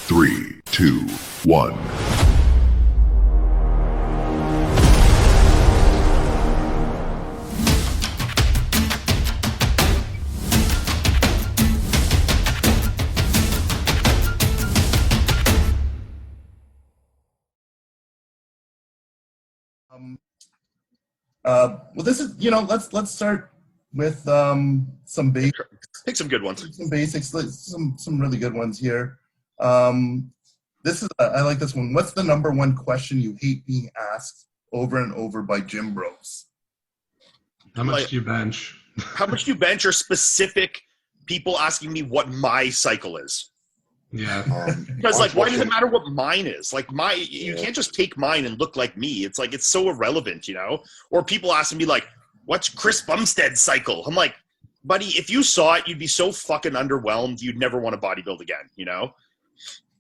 3, 2, 1. Well, this is, let's start with some basics. Pick some good ones. Some basics, some really good ones here. I like this one. What's the number one question you hate being asked over and over by gym bros? How much do you bench? How much do you bench, or specific people asking me what my cycle is? Yeah. Because why does it matter what mine is? You can't just take mine and look like me. It's it's so irrelevant, Or people asking me what's Chris Bumstead's cycle? I'm like, buddy, if you saw it, you'd be so fucking underwhelmed. You'd never want to bodybuild again,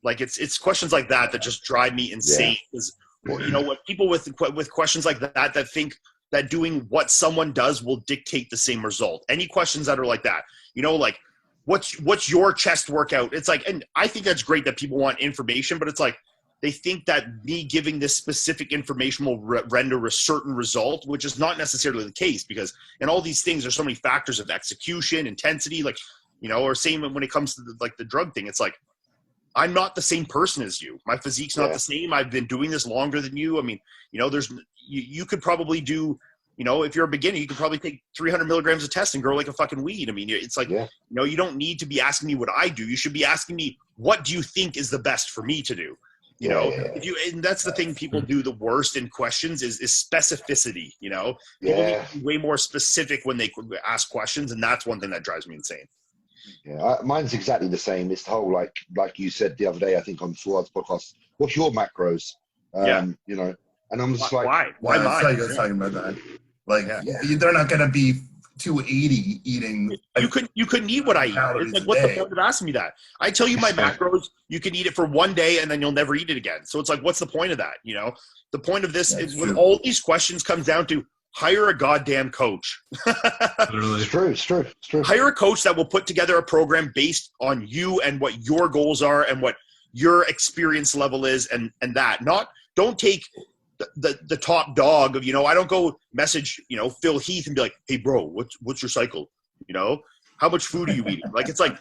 It's questions like that just drive me insane. Because, what people with questions like that think that doing what someone does will dictate the same result. Any questions that are like that, what's your chest workout? It's and I think that's great that people want information, but it's they think that me giving this specific information will render a certain result, which is not necessarily the case, because in all these things, there's so many factors of execution, intensity, or same when it comes to the drug thing. It's I'm not the same person as you. My physique's not the same. I've been doing this longer than you. I mean, you could probably do, if you're a beginner, you could probably take 300 milligrams of test and grow like a fucking weed. I mean, it's you don't need to be asking me what I do. You should be asking me, what do you think is the best for me to do? And that's the thing people do the worst in questions is specificity. People need to be way more specific when they ask questions, and that's one thing that drives me insane. Yeah, mine's exactly the same. It's the whole like you said the other day, I think on Suad's podcast, what's your macros? And I'm just why mine? I was talking about that. They're not going to be 280 eating. You couldn't eat what I eat. It's what's the point of asking me that? I tell you my macros, you can eat it for one day and then you'll never eat it again. So it's what's the point of that? The point of this is when all these questions comes down to hire a goddamn coach. It's true. Hire a coach that will put together a program based on you and what your goals are and what your experience level is, and that. Don't take the top dog of, I don't go message, Phil Heath and be like, hey bro, what's your cycle? How much food are you eating? That's not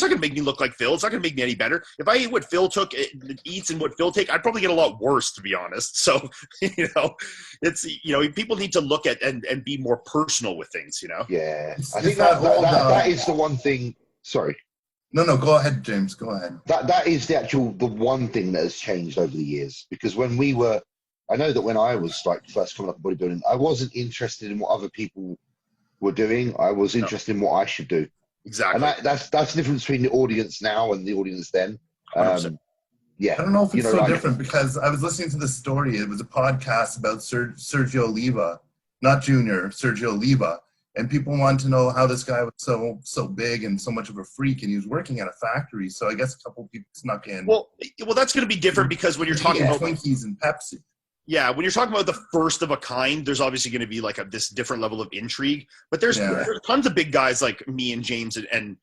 going to make me look like Phil. It's not going to make me any better. If I ate what Phil eats and what Phil take, I'd probably get a lot worse, to be honest. So, it's, people need to look at and be more personal with things, Yeah. I think that is the one thing. Sorry. No, go ahead, James. Go ahead. That is the one thing that has changed over the years, because I know that when I was first coming up in bodybuilding, I wasn't interested in what other people were doing. I was interested in what I should do. Exactly. And that's the difference between the audience now and the audience then. I don't know if it's different, because I was listening to this story. It was a podcast about Sergio Oliva, not Junior, Sergio Oliva. And people wanted to know how this guy was so big and so much of a freak, and he was working at a factory. So I guess a couple of people snuck in. Well, that's going to be different, because when you're talking about Twinkies and Pepsi. Yeah, when you're talking about the first of a kind, there's obviously going to be this different level of intrigue. But there's tons of big guys like me and James and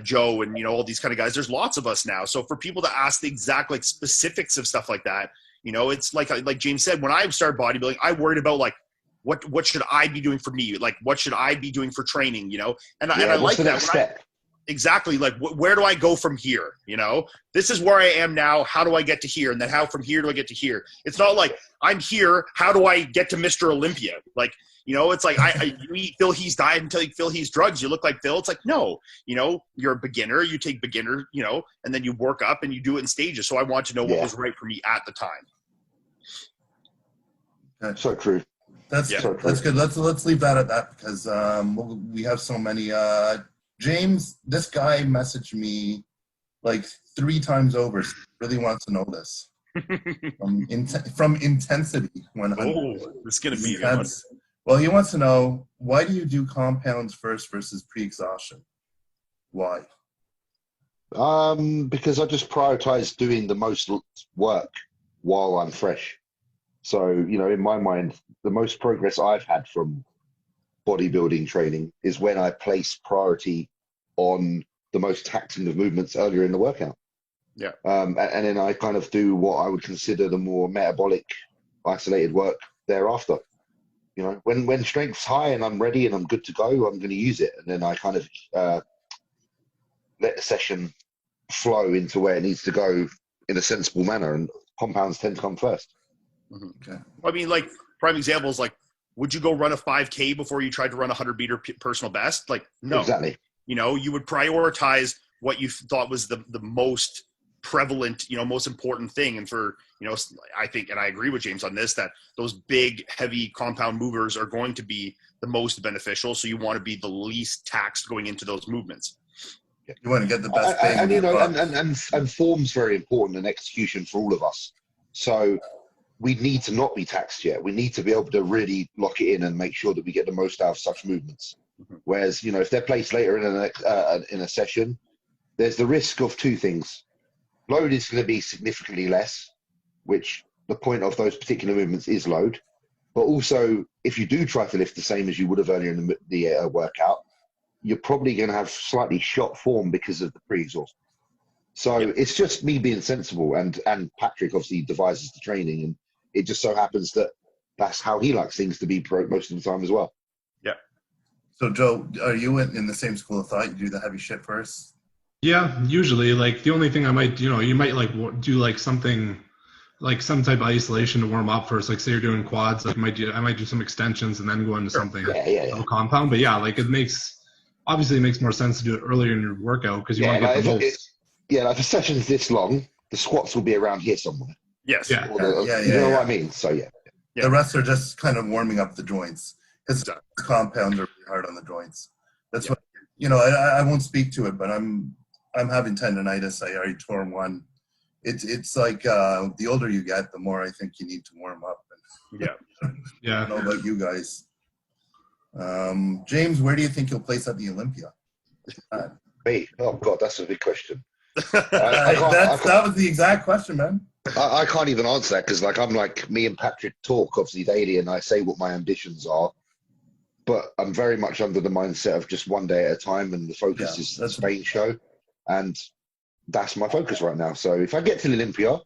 Joe and all these kind of guys. There's lots of us now. So for people to ask the exact specifics of stuff like that, it's like James said. When I started bodybuilding, I worried about what should I be doing for me? What should I be doing for training? And I like that. Exactly. Where do I go from here? This is where I am now. How do I get to here? And then how from here do I get to here? It's not I'm here. How do I get to Mr. Olympia? It's you eat Phil Heath's diet and take Phil Heath's drugs. You look like Phil. It's no, you're a beginner. You take beginner, and then you work up and you do it in stages. So I want to know what was right for me at the time. That's so true. That's good. Let's leave that at that, because we have so many. James, this guy messaged me 3 times over. So he really wants to know this from intensity. It's gonna be well. He wants to know, why do you do compounds first versus pre-exhaustion? Why? Because I just prioritize doing the most work while I'm fresh. So in my mind, the most progress I've had from bodybuilding training is when I place priority on the most taxing of movements earlier in the workout. Yeah. And then I kind of do what I would consider the more metabolic, isolated work thereafter. You know, when strength's high and I'm ready and I'm good to go, I'm going to use it. And then I kind of let the session flow into where it needs to go in a sensible manner. And compounds tend to come first. Okay. I mean, like, prime examples, like, would you go run a 5K before you tried to run a 100-meter personal best? Like, no. Exactly. You know, you would prioritize what you thought was the most prevalent, you know, most important thing. And for, you know, I think, and I agree with James on this, that those big, heavy compound movers are going to be the most beneficial. So you want to be the least taxed going into those movements. You want to get the best bang. And, you know, and form's very important, and execution for all of us. So we need to not be taxed yet. We need to be able to really lock it in and make sure that we get the most out of such movements. Whereas, you know, if they're placed later in a session, there's the risk of two things. Load is going to be significantly less, which the point of those particular movements is load. But also, if you do try to lift the same as you would have earlier in the workout, you're probably going to have slightly shot form because of the pre-exhaust. So it's just me being sensible, and Patrick obviously devises the training, and it just so happens that that's how he likes things to be most of the time as well. Yeah. So Joe, are you in the same school of thought? You do the heavy shit first? Yeah, usually. Like, the only thing I might, you know, you might like do like something, like some type of isolation to warm up first. Like, say you're doing quads, like I might do some extensions and then go into something compound. But yeah, like obviously it makes more sense to do it earlier in your workout because you want to get the most. Like, if the session's this long, the squats will be around here somewhere. Yes. You know what I mean? So yeah. The rest are just kind of warming up the joints, because compounds are really hard on the joints. That's what, you know, I won't speak to it, but I'm having tendonitis. I already tore one. It's like the older you get, the more I think you need to warm up. Yeah. I don't know about you guys. James, where do you think you'll place at the Olympia? Me? Oh God, that's a big question. That was the exact question, man. I can't even answer that because, like, I'm like, me and Patrick talk obviously daily, and I say what my ambitions are, but I'm very much under the mindset of just one day at a time, and the focus is the Spain show, and that's my focus right now. So if I get to the Olympia,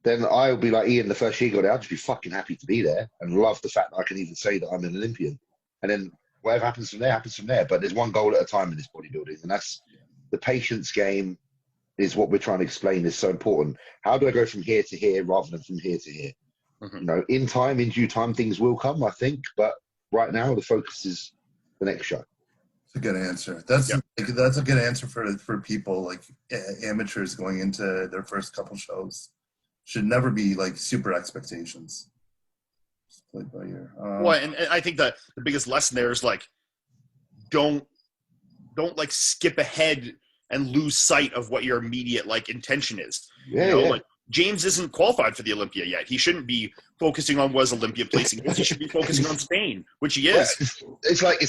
then I'll be like Ian the first year got there. I'll just be fucking happy to be there and love the fact that I can even say that I'm an Olympian. And then whatever happens from there, happens from there. But there's one goal at a time in this bodybuilding, and that's the patience game. Is what we're trying to explain is so important. How do I go from here to here rather than from here to here? You know, in time, in due time, things will come, I think. But right now, the focus is the next show. That's a good answer. That's a good answer for people like amateurs going into their first couple shows. Should never be like super expectations. Just play by ear. Well, and I think that the biggest lesson there is like, don't like skip ahead and lose sight of what your immediate like intention is. Like James isn't qualified for the Olympia yet. He shouldn't be focusing on was Olympia placing. He should be focusing on Spain, which he is. It's like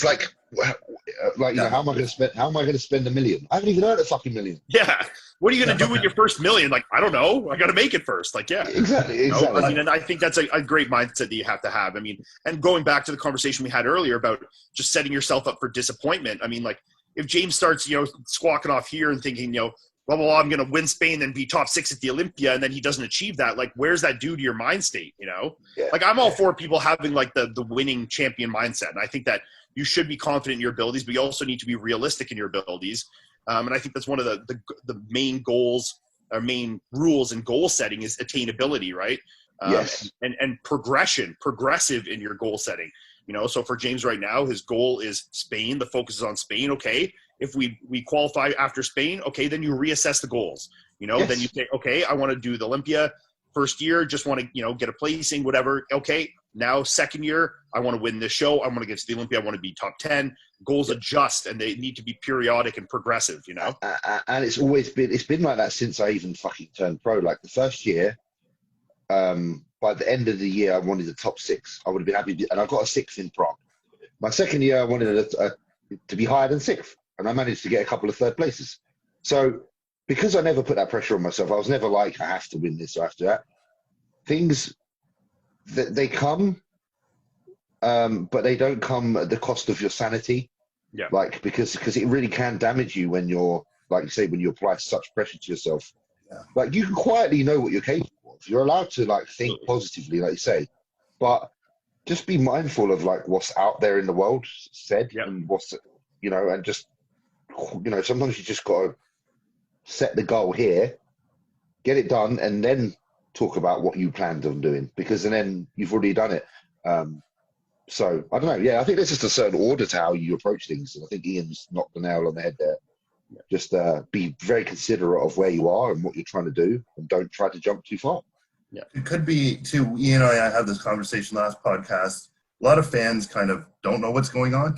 you know, how am I going to spend $1 million? I haven't even earned a fucking $1 million. Yeah. What are you going to do with your first $1 million? Like, I don't know. I got to make it first. Like, yeah. Exactly. I mean, and I think that's a great mindset that you have to have. I mean, and going back to the conversation we had earlier about just setting yourself up for disappointment. I mean, like, if James starts, you know, squawking off here and thinking, you know, blah, blah, blah, I'm going to win Spain and be top 6 at the Olympia, and then he doesn't achieve that, like, where's that do to your mind state, you know? Like, I'm all for people having, like, the winning champion mindset. And I think that you should be confident in your abilities, but you also need to be realistic in your abilities. And I think that's one of the main goals or main rules in goal setting is attainability, right? And progressive in your goal setting. You know, so for James right now, his goal is Spain. The focus is on Spain. Okay. If we qualify after Spain, okay, then you reassess the goals. You know, then you say, okay, I want to do the Olympia first year, just want to, you know, get a placing, whatever. Okay. Now, second year, I want to win this show. I want to get to the Olympia. I want to be top 10. Goals adjust, and they need to be periodic and progressive, you know? And it's been like that since I even fucking turned pro. Like the first year, by the end of the year, I wanted the top 6. I would have been happy, and I got a 6th in Prague. My second year, I wanted to be higher than 6th, and I managed to get a couple of 3rd places. So because I never put that pressure on myself, I was never like, I have to win this or after that. Things, they come, but they don't come at the cost of your sanity. Yeah. Like, because it really can damage you when you're, like you say, when you apply such pressure to yourself. Like, you can quietly know what you're capable of. You're allowed to like think positively, like you say, but just be mindful of like what's out there in the world said and what's, and just, sometimes you just got to set the goal here, get it done, and then talk about what you planned on doing, because then you've already done it. So I don't know. Yeah, I think there's just a certain order to how you approach things, and I think Ian's knocked the nail on the head there. Just be very considerate of where you are and what you're trying to do, and don't try to jump too far. Yeah, it could be too. Ian and I had this conversation last podcast. A lot of fans kind of don't know what's going on.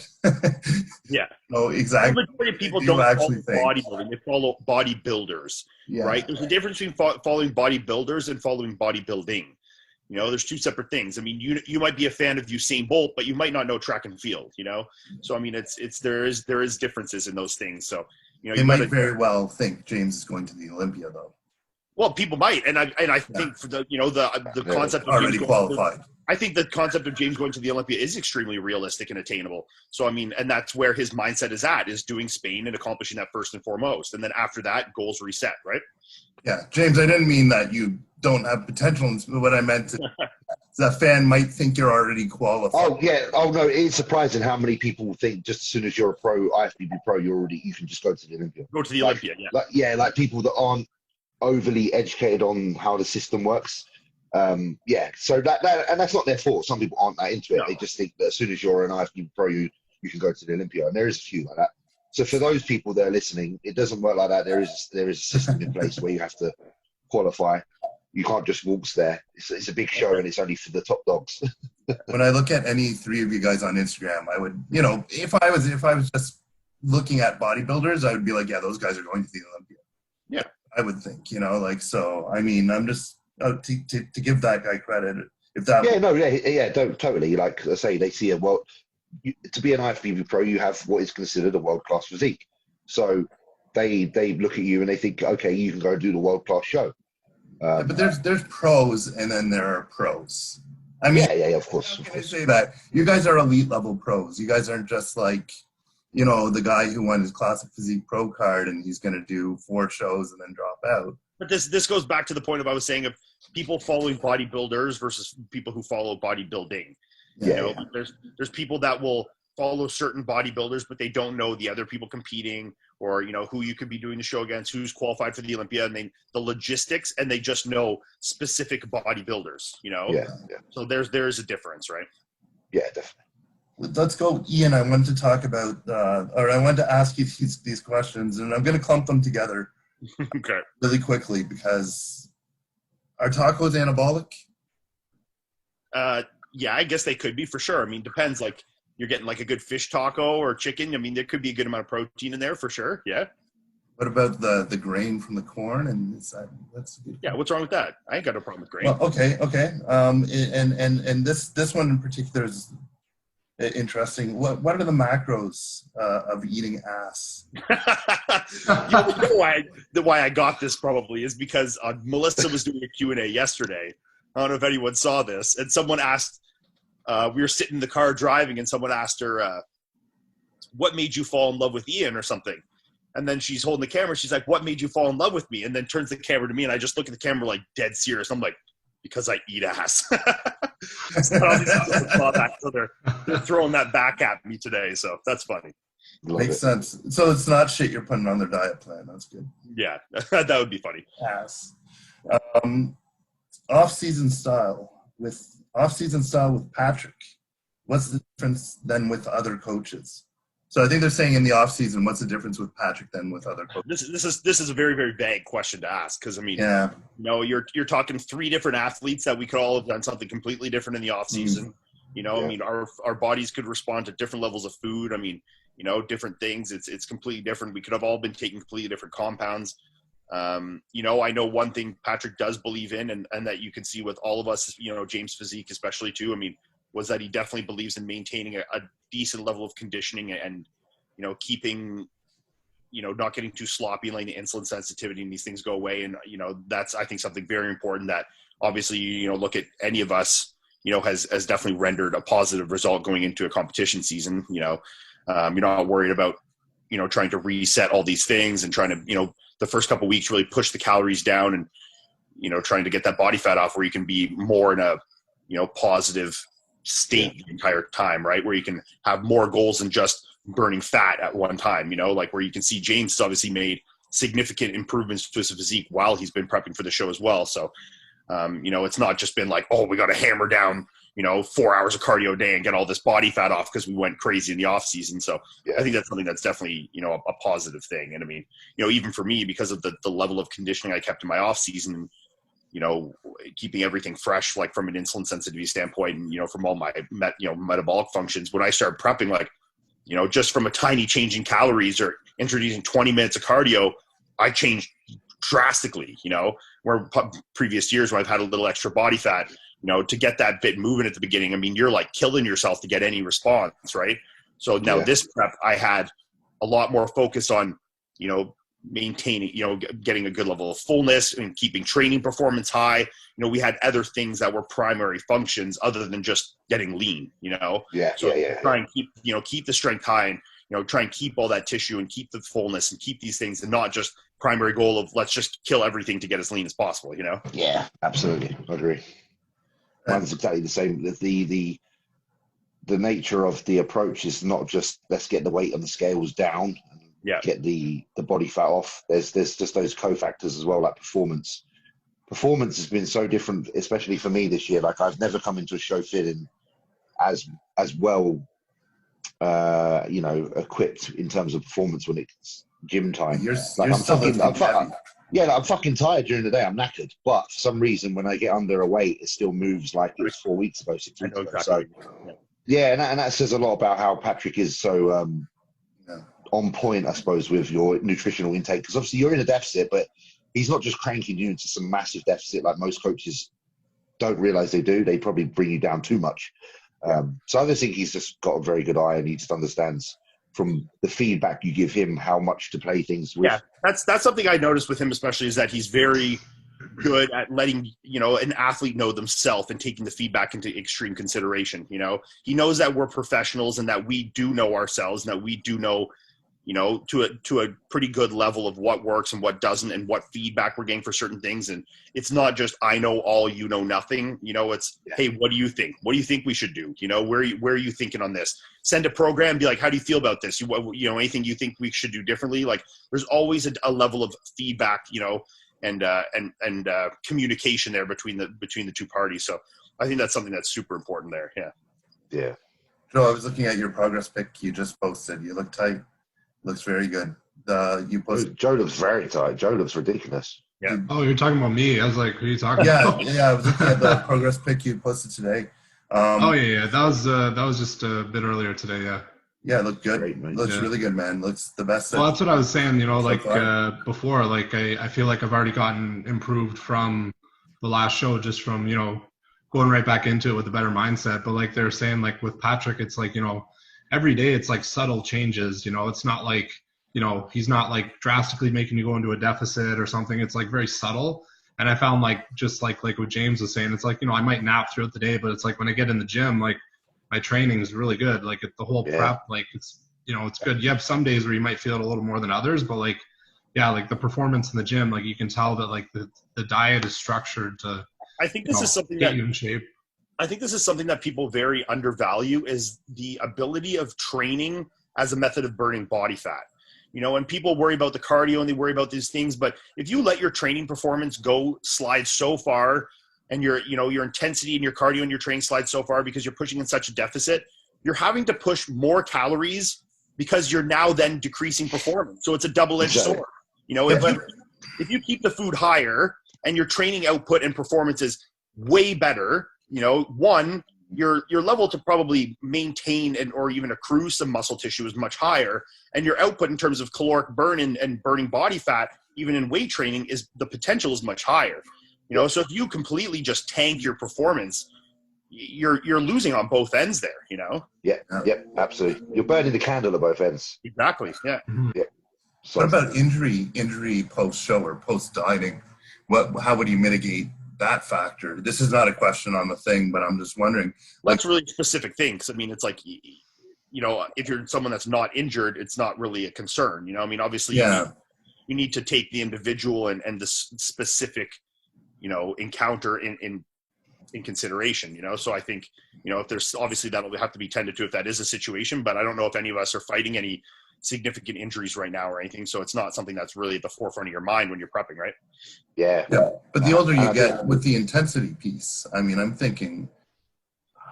Yeah. No, exactly. The majority of people don't follow bodybuilding. They follow bodybuilders, right? There's a difference between following bodybuilders and following bodybuilding. There's two separate things. I mean, you might be a fan of Usain Bolt, but you might not know track and field, So, I mean, there is differences in those things. So, they might very well think James is going to the Olympia, though. Well, people might, and I think for the concept of already qualified. I think the concept of James going to the Olympia is extremely realistic and attainable. So, I mean, and that's where his mindset is doing Spain and accomplishing that first and foremost. And then after that, goals reset, right? Yeah, James, I didn't mean that you don't have potential. What I meant is that fan might think you're already qualified. Oh, yeah. Oh, no, it's surprising how many people think just as soon as you're a pro, IFBB pro, you can just go to the Olympia. Go to the Olympia, yeah. Like people that aren't overly educated on how the system works. So that and that's not their fault. Some people aren't that into it. No. They just think that as soon as you're an IFBB pro, you can go to the Olympia, and there is a few like that. So for those people that are listening, it doesn't work like that. There is a system in place where you have to qualify. You can't just waltz there. It's a big show, and it's only for the top dogs. When I look at any three of you guys on Instagram, I would, if I was just looking at bodybuilders, I would be like, yeah, those guys are going to the Olympia. Yeah, I would think, so. I mean, I'm just to give that guy credit. If that totally. Like I say, they see to be an IFBB pro, you have what is considered a world-class physique. So they look at you and they think, okay, you can go do the world-class show. But there's pros and then there are pros. I mean, of course. How can I say that? You guys are elite level pros. You guys aren't just like, the guy who won his classic physique pro card and he's going to do 4 shows and then drop out. But this goes back to the point I was saying of people following bodybuilders versus people who follow bodybuilding. There's people that will follow certain bodybuilders, but they don't know the other people competing, or who you could be doing the show against, who's qualified for the Olympia, and the logistics, and they just know specific bodybuilders. So there is a difference, right? Yeah, definitely. Let's go, Ian. I wanted to talk about, I wanted to ask you these questions, and I'm going to clump them together. Okay. Really quickly, because are tacos anabolic? Yeah, I guess they could be for sure. I mean, depends. Like, you're getting like a good fish taco or chicken. I mean, there could be a good amount of protein in there for sure. Yeah. What about the grain from the corn? And that's good. Yeah. What's wrong with that? I ain't got no problem with grain. Well, okay. And this one in particular is interesting. What are the macros of eating ass? Why I got this probably is because Melissa was doing a Q&A yesterday. I don't know if anyone saw this, and someone asked. We were sitting in the car driving, and someone asked her, "What made you fall in love with Ian?" or something. And then she's holding the camera. She's like, "What made you fall in love with me?" And then turns the camera to me, and I just look at the camera like dead serious. I'm like, "Because I eat ass." So they're throwing that back at me today. So that's funny. Makes sense. So it's not shit you're putting on their diet plan. That's good. Yeah, that would be funny. Ass. Off-season style with Patrick. What's the difference then with other coaches? So I think they're saying in the off-season, what's the difference with Patrick then with other coaches? This is a very, very vague question to ask, because I mean, you're talking 3 different athletes that we could all have done something completely different in the off-season. I mean, our bodies could respond to different levels of food. I mean, different things. It's completely different. We could have all been taking completely different compounds. I know one thing Patrick does believe in, and that you can see with all of us, James' physique especially too, I mean, was that he definitely believes in maintaining a decent level of conditioning and, keeping, not getting too sloppy, letting the insulin sensitivity and these things go away. And, that's, I think, something very important that obviously, look at any of us, has definitely rendered a positive result going into a competition season. You're not worried about, trying to reset all these things and trying to, the first couple of weeks really push the calories down and, trying to get that body fat off where you can be more in a, positive state the entire time, right? Where you can have more goals than just burning fat at one time, like where you can see James has obviously made significant improvements to his physique while he's been prepping for the show as well. So, it's not just been like, oh, we got to hammer down, 4 hours of cardio a day and get all this body fat off because we went crazy in the off season. So I think that's something that's definitely, a positive thing. And I mean, even for me, because of the level of conditioning I kept in my off season, keeping everything fresh, like from an insulin sensitivity standpoint and, from all my, metabolic functions, when I started prepping, like, just from a tiny change in calories or introducing 20 minutes of cardio, I changed drastically, where previous years when I've had a little extra body fat, to get that bit moving at the beginning, I mean, you're like killing yourself to get any response, right? So now this prep, I had a lot more focus on, maintaining, getting a good level of fullness and keeping training performance high. We had other things that were primary functions other than just getting lean, try and keep, keep the strength high and, try and keep all that tissue and keep the fullness and keep these things and not just primary goal of let's just kill everything to get as lean as possible, Yeah, absolutely. I agree. Mine's exactly the same. The nature of the approach is not just let's get the weight on the scales down and get the body fat off. There's just those cofactors as well, like performance. Performance has been so different, especially for me this year. Like I've never come into a show feeling as well, equipped in terms of performance when it's gym time. I'm fucking tired during the day. I'm knackered, but for some reason, when I get under a weight, it still moves like it was 4 weeks ago, 6 weeks ago. Exactly. So, and that says a lot about how Patrick is so on point, I suppose, with your nutritional intake. Because obviously you're in a deficit, but he's not just cranking you into some massive deficit like most coaches don't realize they do. They probably bring you down too much. So I just think he's just got a very good eye and he just understands from the feedback you give him how much to play things with. Yeah, that's something I noticed with him, especially, is that he's very good at letting an athlete know themselves and taking the feedback into extreme consideration. He knows that we're professionals and that we do know ourselves and that we do know to a pretty good level of what works and what doesn't and what feedback we're getting for certain things. And it's not just I know all, you know nothing. It's hey, what do you think? What do you think we should do? Where are you thinking on this? Send a program, be like, how do you feel about this? Anything you think we should do differently? Like there's always a level of feedback, and communication there between the two parties. So I think that's something that's super important there. Yeah. Joe, I was looking at your progress pic you just posted. You look tight. Looks very good. You posted. Joe looks very tight. Joe looks ridiculous. Yeah. Oh, you're talking about me. I was like, who are you talking about? Yeah. I was looking at the progress pic you posted today. That was just a bit earlier today. Yeah, it looked good. Great, looks really good, man. Looks the best. Well, that's what I was saying. Before, like I feel like I've already gotten improved from the last show, just from going right back into it with a better mindset. But like they're saying, like with Patrick, it's like every day it's like subtle changes. It's not like he's not like drastically making you go into a deficit or something. It's like very subtle. And I found like just like what James was saying, it's like I might nap throughout the day, but it's like when I get in the gym, like my training is really good. Like the whole prep, like it's it's good. You have some days where you might feel it a little more than others, but like like the performance in the gym, like you can tell that like the diet is structured to I think this is something get that you in shape. I think this is something that people very undervalue, is the ability of training as a method of burning body fat. And people worry about the cardio and they worry about these things, but if you let your training performance slide so far, and your intensity and your cardio and your training slide so far because you're pushing in such a deficit, you're having to push more calories because you're now then decreasing performance. So it's a double-edged sword. If you keep the food higher and your training output and performance is way better, one, your level to probably maintain or even accrue some muscle tissue is much higher, and your output in terms of caloric burn and burning body fat, even in weight training, the potential is much higher. So if you completely just tank your performance, you're losing on both ends there. Yeah, absolutely. You're burning the candle at both ends. Exactly. Yeah. Yeah. So What about injury post show or post dieting? How would you mitigate that factor? This is not a question on the thing, but I'm just wondering. That's really specific things. I mean, it's like, if you're someone that's not injured, it's not really a concern. Obviously, you need to take the individual and the specific, encounter in consideration, So I think, if there's obviously that'll have to be tended to if that is a situation, but I don't know if any of us are fighting any significant injuries right now or anything. So it's not something that's really at the forefront of your mind when you're prepping, right? Yeah. But the older you get with the intensity piece, I mean, I'm thinking,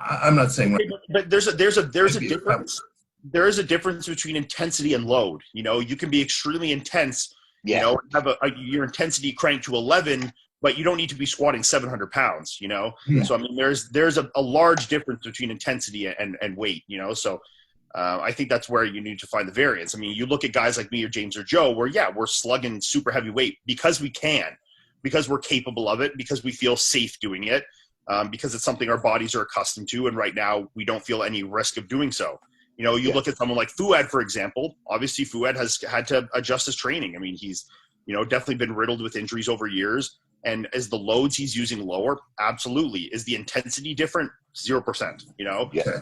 I'm not saying, but there's a difference. There is a difference between intensity and load. You can be extremely intense, have your intensity cranked to 11, but you don't need to be squatting 700 pounds, So, I mean, there's a large difference between intensity and weight, So I think that's where you need to find the variance. I mean, you look at guys like me or James or Joe where, we're slugging super heavy weight because we can, because we're capable of it, because we feel safe doing it, because it's something our bodies are accustomed to. And right now we don't feel any risk of doing so. You look at someone like Fouad, for example. Obviously, Fouad has had to adjust his training. I mean, he's, definitely been riddled with injuries over years. And as the loads he's using lower, absolutely. Is the intensity different? 0%, Yeah.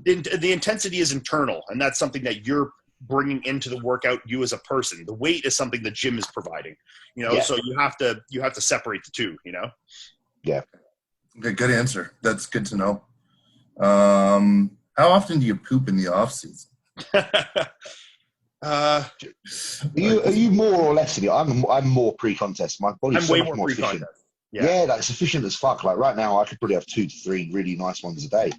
The intensity is internal, and that's something that you're bringing into the workout, you as a person. The weight is something the gym is providing, so you have to separate the two, Yeah. Okay, good answer. That's good to know. How often do you poop in the off season? Are you more or less? I'm more pre-contest. My body's so much more efficient. Yeah, that's efficient as fuck. Like right now, I could probably have 2 to 3 really nice ones a day.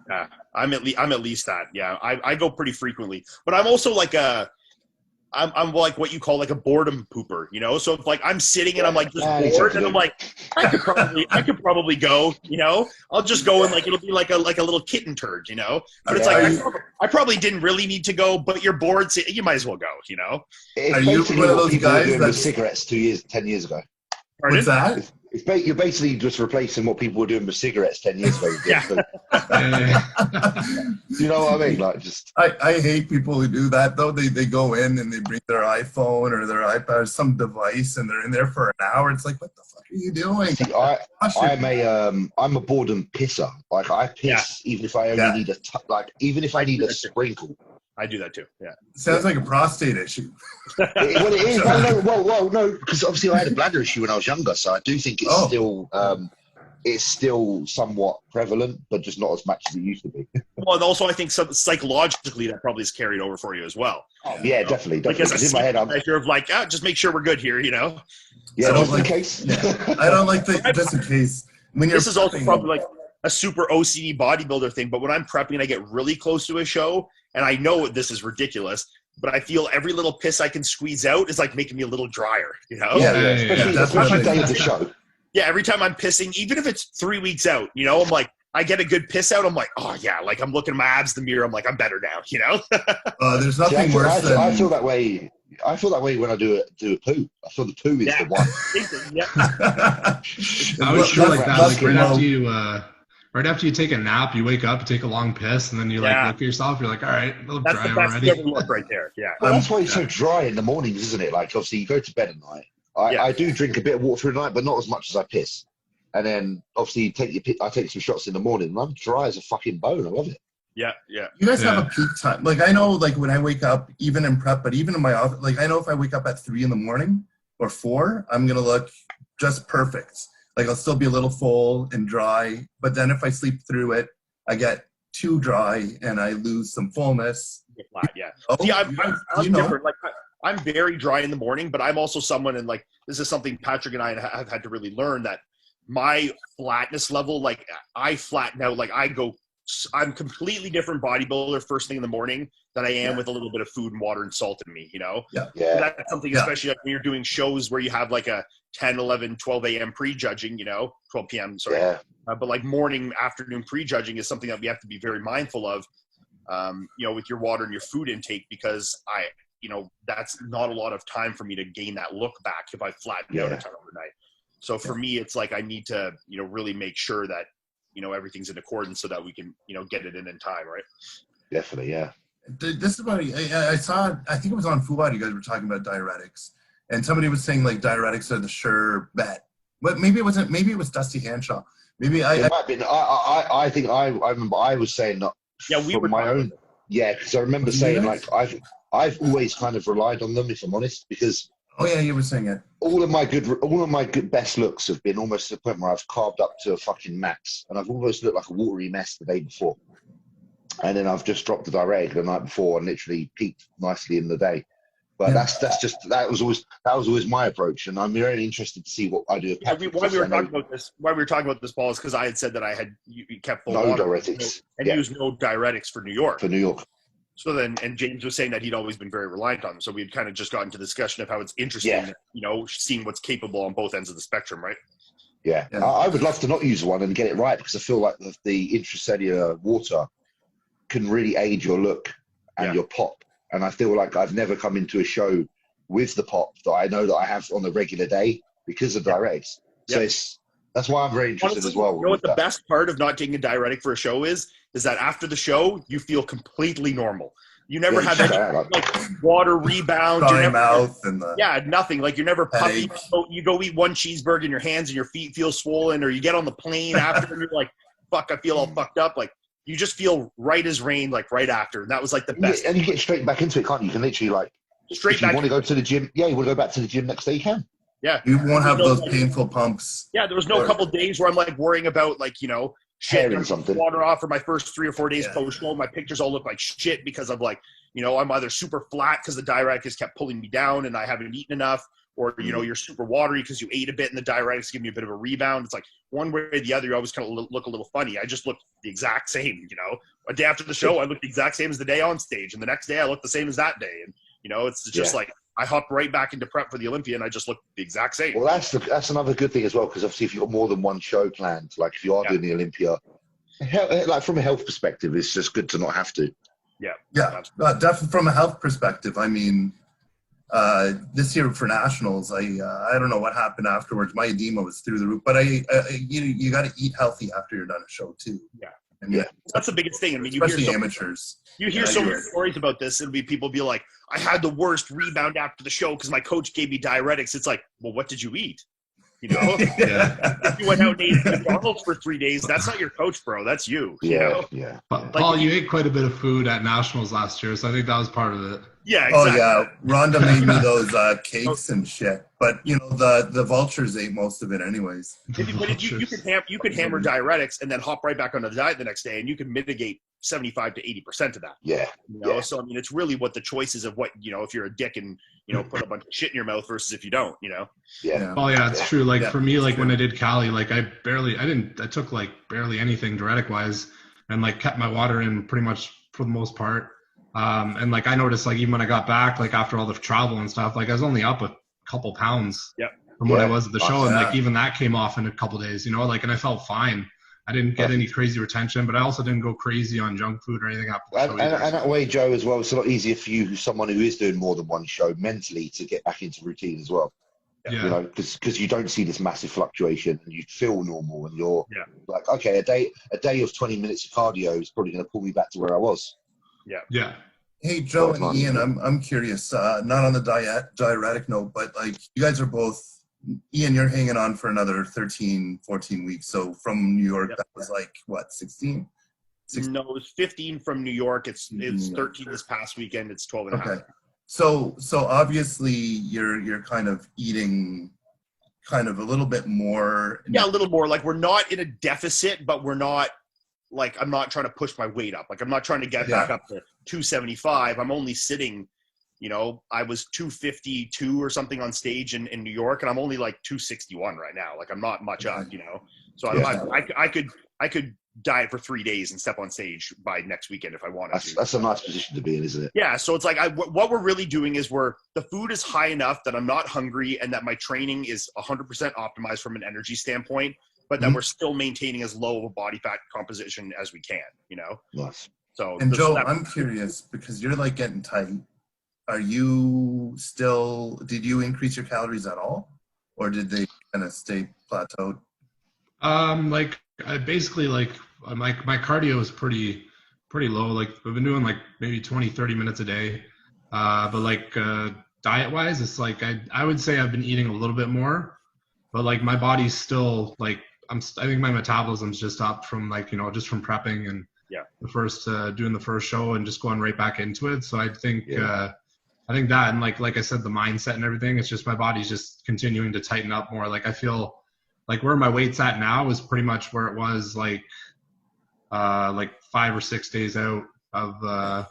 Yeah, I'm at least that. Yeah, I go pretty frequently, but I'm also like I'm like what you call like a boredom pooper, So if like I'm sitting and I'm like just bored and I'm like, I could probably go, I'll just go and like it'll be like a little kitten turd, But it's like I probably didn't really need to go, but you're bored, so you might as well go, It's Are you one of those guys doing with cigarettes 10 years ago? Pardon? What's that? You're basically just replacing what people were doing with cigarettes 10 years ago. Yeah. You know what I mean? Like just. I hate people who do that though. They go in and they bring their iPhone or their iPad or some device and they're in there for an hour. It's like, what the fuck are you doing? See, I'm a boredom pisser. Like I piss even if I only need even if I need a sprinkle. I do that too. Yeah. Sounds like a prostate issue. Well, it is. No, because obviously I had a bladder issue when I was younger, so I do think it's still somewhat prevalent, but just not as much as it used to be. Well, and also I think psychologically that probably is carried over for you as well. Oh, yeah, definitely. Because in my head, I'm measure of like, just make sure we're good here, Yeah, just in case. I don't like just in case. This is also probably like a super OCD bodybuilder thing, but when I'm prepping and I get really close to a show, and I know this is ridiculous, but I feel every little piss I can squeeze out is like making me a little drier, Especially the day of the show. Yeah, every time I'm pissing, even if it's 3 weeks out, I'm like, I get a good piss out, I'm like, oh yeah, like I'm looking at my abs in the mirror, I'm like, I'm better now, There's nothing worse than... I feel that way. I feel that way when I do a poo. I feel the poo is the one. I was sure like that. Like right after you take a nap, you wake up, you take a long piss, and then you look at yourself. You're like, all right, I look dry already. That's the look right there. Yeah. Well, that's why it's so dry in the mornings, isn't it? Like obviously you go to bed at night. I do drink a bit of water through the night, but not as much as I piss. And then obviously I take some shots in the morning, and I'm dry as a fucking bone. I love it. Yeah, yeah. You guys have a peak time. Like I know, like when I wake up, even in prep, but even in my office, like I know if I wake up at 3 a.m. or 4, I'm gonna look just perfect. Like I'll still be a little full and dry, but then if I sleep through it, I get too dry and I lose some fullness. Flat, yeah. See, I'm different. Like I'm very dry in the morning, but I'm also someone, and like this is something Patrick and I have had to really learn, that my flatness level, like I flatten out, like I'm completely different bodybuilder first thing in the morning than I am with a little bit of food and water and salt in me, Yeah. That's something, especially like when you're doing shows where you have like a 10, 11, 12 a.m. prejudging, 12 p.m., sorry. Yeah. But like morning, afternoon prejudging is something that we have to be very mindful of, with your water and your food intake, because that's not a lot of time for me to gain that look back if I flatten out a ton overnight. So for me, it's like I need to, really make sure that, everything's in accordance so that we can, get it in time, right? Definitely, yeah. This is what I saw. I think it was on Fouad. You guys were talking about diuretics, and somebody was saying like diuretics are the sure bet. But maybe it wasn't. Maybe it was Dusty Hanshaw. Maybe it might have been. I think I remember I was saying that. Yeah, we were my own. Yeah, because I remember saying like I've always kind of relied on them, if I'm honest, because oh yeah, you were saying it. All of my good best looks have been almost to the point where I've carved up to a fucking max, and I've almost looked like a watery mess the day before, and then I've just dropped the diuretic the night before and literally peaked nicely in the day. But that was always my approach, and I'm very interested to see what I do. Why we were talking about this, Paul, is because I had said that you kept full water diuretics and used no diuretics for New York. So then, and James was saying that he'd always been very reliant on them. So we'd kind of just got into the discussion of how it's interesting, seeing what's capable on both ends of the spectrum, right? Yeah. I would love to not use one and get it right, because I feel like the intracellular water can really aid your look and your pop. And I feel like I've never come into a show with the pop that I know that I have on a regular day because of diuretics. So that's why I'm very interested as well. You know what the best part of not taking a diuretic for a show is that after the show, you feel completely normal. You never have any water rebound. Dry mouth and nothing. Like you're never puffy. You go eat one cheeseburger and your hands and your feet feel swollen, or you get on the plane after and you're like, fuck, I feel all fucked up. Like, you just feel right as rain, like right after. And that was like the best. And you get straight back into it, can't you? You can literally if you want to go to the gym, you want to go back to the gym next day, you can. Yeah. You won't have those painful pumps. Yeah, there was no couple days where I'm like worrying about shit, something. Water off for my first 3 or 4 days post-show. My pictures all look like shit because of I'm either super flat because the diuretic has kept pulling me down and I haven't eaten enough, or you're super watery because you ate a bit and the diuretics give me a bit of a rebound. It's like one way or the other, you always kind of look a little funny. I just look the exact same, A day after the show, I look the exact same as the day on stage, and the next day I look the same as that day. And it's just like I hop right back into prep for the Olympia and I just look the exact same. Well, that's another good thing as well, because obviously if you've got more than one show planned, like if you are doing the Olympia, like from a health perspective, it's just good to not have to. Yeah, definitely from a health perspective. I mean, this year for nationals, I don't know what happened afterwards. My edema was through the roof, but you got to eat healthy after you're done a show too. Yeah. And that's the biggest thing. I mean, especially amateurs. You hear so many stories about this. It'll be people be like, I had the worst rebound after the show because my coach gave me diuretics. It's like, well, what did you eat? If you went out and ate McDonald's for 3 days, that's not your coach, bro. That's you. Paul, you ate quite a bit of food at nationals last year, so I think that was part of it. Yeah, exactly. Oh yeah, Rhonda made me those cakes and shit. But the vultures ate most of it anyways. But you could hammer diuretics and then hop right back on the diet the next day, and you can mitigate 75 to 80% of that. So I mean, it's really what the choice is of what if you're a dick and put a bunch of shit in your mouth versus if you don't. Oh yeah, it's true. Like for me, like when I did Cali, like I took like barely anything diuretic wise, and like kept my water in pretty much for the most part. And like I noticed, like even when I got back, like after all the travel and stuff, like I was only up a couple pounds from what I was at the show, and like even that came off in a couple days, and I felt fine. I didn't get any crazy retention, but I also didn't go crazy on junk food or anything after the show. And that way, Joe, as well, it's a lot easier for you, someone who is doing more than one show, mentally to get back into routine as well. Because you don't see this massive fluctuation and you feel normal, and you're like, okay, a day of 20 minutes of cardio is probably going to pull me back to where I was. Yeah. Hey, Joe and Ian, I'm curious, not on the diuretic note, but like you guys are both, Ian, you're hanging on for another 13, 14 weeks. So from New York, that was like, what, 16? No, it was 15 from New York. It's 13 this past weekend. It's 12 and a half. So obviously you're kind of eating kind of a little bit more. Yeah, a little more. Like we're not in a deficit, but we're not, like I'm not trying to push my weight up. Like I'm not trying to get back up to 275. I'm only sitting, I was 252 or something on stage in New York, and I'm only like 261 right now. Like I'm not much up, So I could diet for 3 days and step on stage by next weekend if I wanted to. That's a nice position to be in, isn't it? Yeah. So it's like what we're really doing is the food is high enough that I'm not hungry and that my training is 100% optimized from an energy standpoint, but that we're still maintaining as low of a body fat composition as we can, Nice. So, and Joe, I'm curious because you're like getting tight. Did you increase your calories at all, or did they kind of stay plateaued? Like I basically my cardio is pretty low. Like I've been doing like maybe 20, 30 minutes a day. But like diet wise, it's like I would say I've been eating a little bit more, but like my body's still like I think my metabolism's just up from like just from prepping and the first doing the first show and just going right back into it. So I think I think that, and like I said, the mindset and everything, it's just my body's just continuing to tighten up more. Like I feel like where my weight's at now is pretty much where it was like 5 or 6 days out of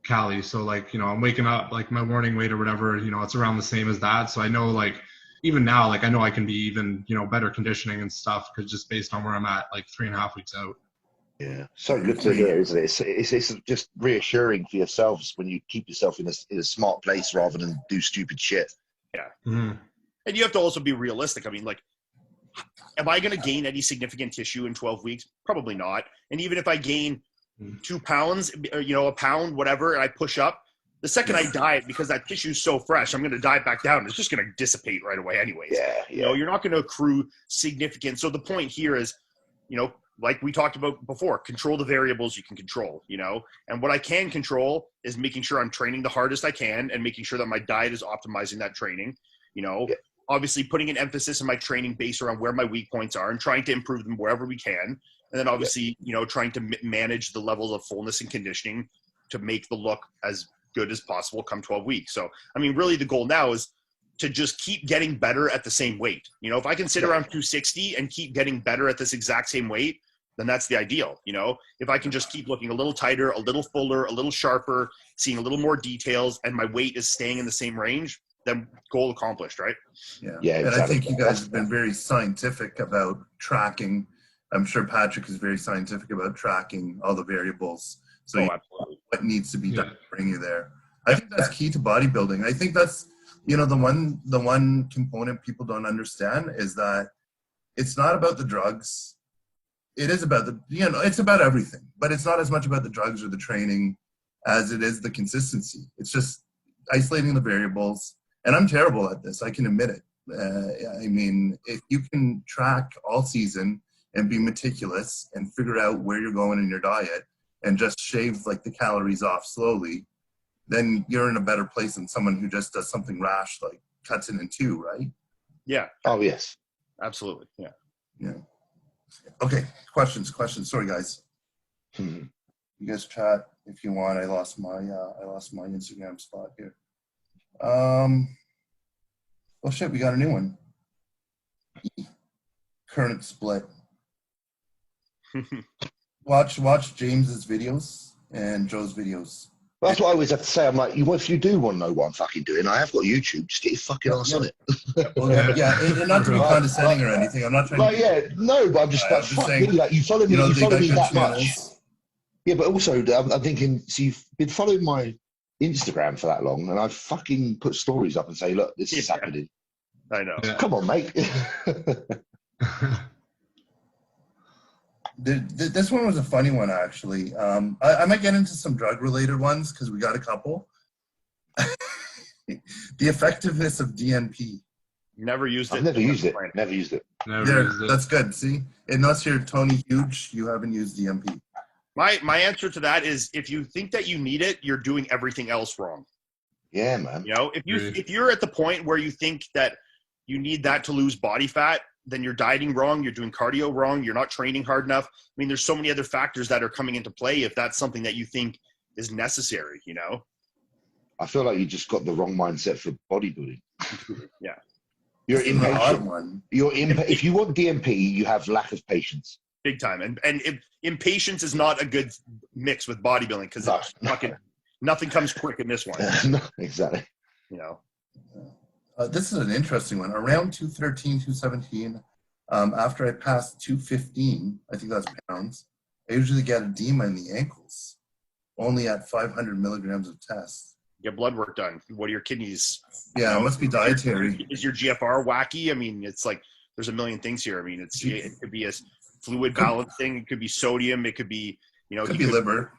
Cali. So like, you know, I'm waking up, like my morning weight or whatever, you know, it's around the same as that. So I know like even now, like I know I can be even, you know, better conditioning and stuff, because just based on where I'm at, like 3.5 weeks out. Yeah, so good to hear, isn't it? It's just reassuring for yourselves when you keep yourself in a smart place rather than do stupid shit. Yeah. Mm-hmm. And you have to also be realistic. I mean, like, am I going to gain any significant tissue in 12 weeks? Probably not. And even if I gain 2 pounds, you know, a pound, whatever, and I push up, the second I diet, because that tissue is so fresh, I'm going to diet back down. It's just going to dissipate right away anyways. Yeah. You know, you're not going to accrue significant. So the point here is, you know, like we talked about before, control the variables you can control, you know, and what I can control is making sure I'm training the hardest I can and making sure that my diet is optimizing that training, you know, obviously putting an emphasis in my training based around where my weak points are and trying to improve them wherever we can. And then obviously, you know, trying to manage the levels of fullness and conditioning to make the look as good as possible come 12 weeks. So, I mean, really the goal now is to just keep getting better at the same weight. You know, if I can sit around 260 and keep getting better at this exact same weight, then that's the ideal. You know, if I can just keep looking a little tighter, a little fuller, a little sharper, seeing a little more details, and my weight is staying in the same range, then goal accomplished, right? Yeah. Yeah. And I think you guys have been very scientific about tracking. I'm sure Patrick is very scientific about tracking all the variables. So what needs to be done to bring you there. I think that's key to bodybuilding. I think that's, you know, the one component people don't understand is that it's not about the drugs. It is about it's about everything, but it's not as much about the drugs or the training as it is the consistency. It's just isolating the variables. And I'm terrible at this. I can admit it. I mean, if you can track all season and be meticulous and figure out where you're going in your diet and just shave like the calories off slowly, then you're in a better place than someone who just does something rash, like cuts it in two, right? Yeah. Oh, yes. Absolutely. Yeah. Yeah. Okay. Questions. Sorry, guys. You guys chat if you want. I lost my Instagram spot here. Oh shit, we got a new one. Current split. Watch James's videos and Joe's videos. Well, that's what I always have to say. I'm like, if you do want to know what I'm fucking doing, I have got YouTube. Just get your fucking ass on it. Well, and not to be condescending or anything. I'm not trying to. But I'm just like, fuck saying, me. Like, you follow me, you follow me that channels. much. Yeah, but also, I'm thinking, so you've been following my Instagram for that long, and I've fucking put stories up and say, look, this is happening. I know. Yeah. Come on, mate. This one was a funny one, actually. I might get into some drug-related ones because we got a couple. The effectiveness of DNP. Never used it. I've never used it. Never used it. That's good. See, unless you're Tony Huge, you haven't used DNP. My answer to that is, if you think that you need it, you're doing everything else wrong. Yeah, man. You know, if you're at the point where you think that you need that to lose body fat, then you're dieting wrong, you're doing cardio wrong, you're not training hard enough. I mean, there's so many other factors that are coming into play if that's something that you think is necessary, you know? I feel like you just got the wrong mindset for bodybuilding. Yeah. You're impatient. If you want DNP, you have lack of patience. Big time. And impatience is not a good mix with bodybuilding because nothing comes quick in this one. No, exactly. You know? This is an interesting one. Around 213, 217, after I passed 215, I think that's pounds, I usually get edema in the ankles, only at 500 milligrams of test. Get blood work done. What are your kidneys? Yeah, it must be dietary. Is your GFR wacky? I mean, it's like there's a million things here. I mean, it could be a fluid balance thing. It could be sodium. It could be, you know. It could be liver.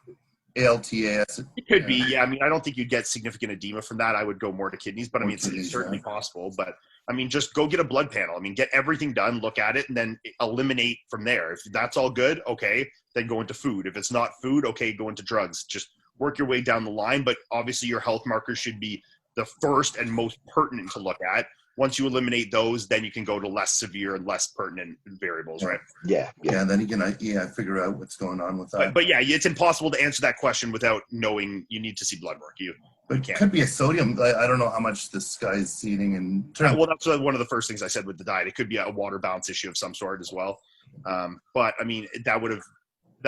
ALTAS. It could be, yeah. I mean, I don't think you'd get significant edema from that. I would go more to kidneys, but I mean, it's certainly possible. But I mean, just go get a blood panel. I mean, get everything done, look at it, and then eliminate from there. If that's all good, okay, then go into food. If it's not food, okay, go into drugs. Just work your way down the line. But obviously, your health markers should be the first and most pertinent to look at. Once you eliminate those, then you can go to less severe and less pertinent variables, right? Yeah. And then you can figure out what's going on with that. But yeah, it's impossible to answer that question without knowing. You need to see blood work. But it could be a sodium. I don't know how much this guy is eating. Well, that's one of the first things I said with the diet. It could be a water balance issue of some sort as well. But I mean, that would have.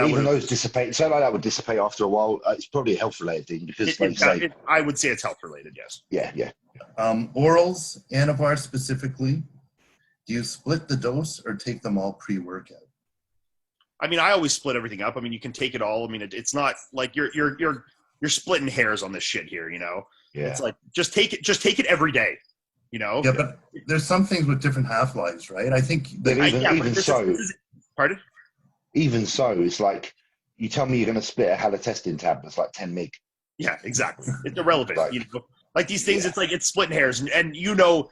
Even those dissipate, something like that would dissipate after a while. It's probably a health-related thing because, I would say it's health-related. Yes. Yeah. Orals, Anavar specifically. Do you split the dose or take them all pre-workout? I mean, I always split everything up. I mean, you can take it all. I mean, it's not like you're splitting hairs on this shit here. You know. Yeah. It's like just take it every day. You know. Yeah, but there's some things with different half-lives, right? I think. Pardon? Even so, it's like you tell me you're going to split a halotestin tab that's like 10 mg. Yeah, exactly. It's irrelevant. Like these things, it's like it's splitting hairs, and you know,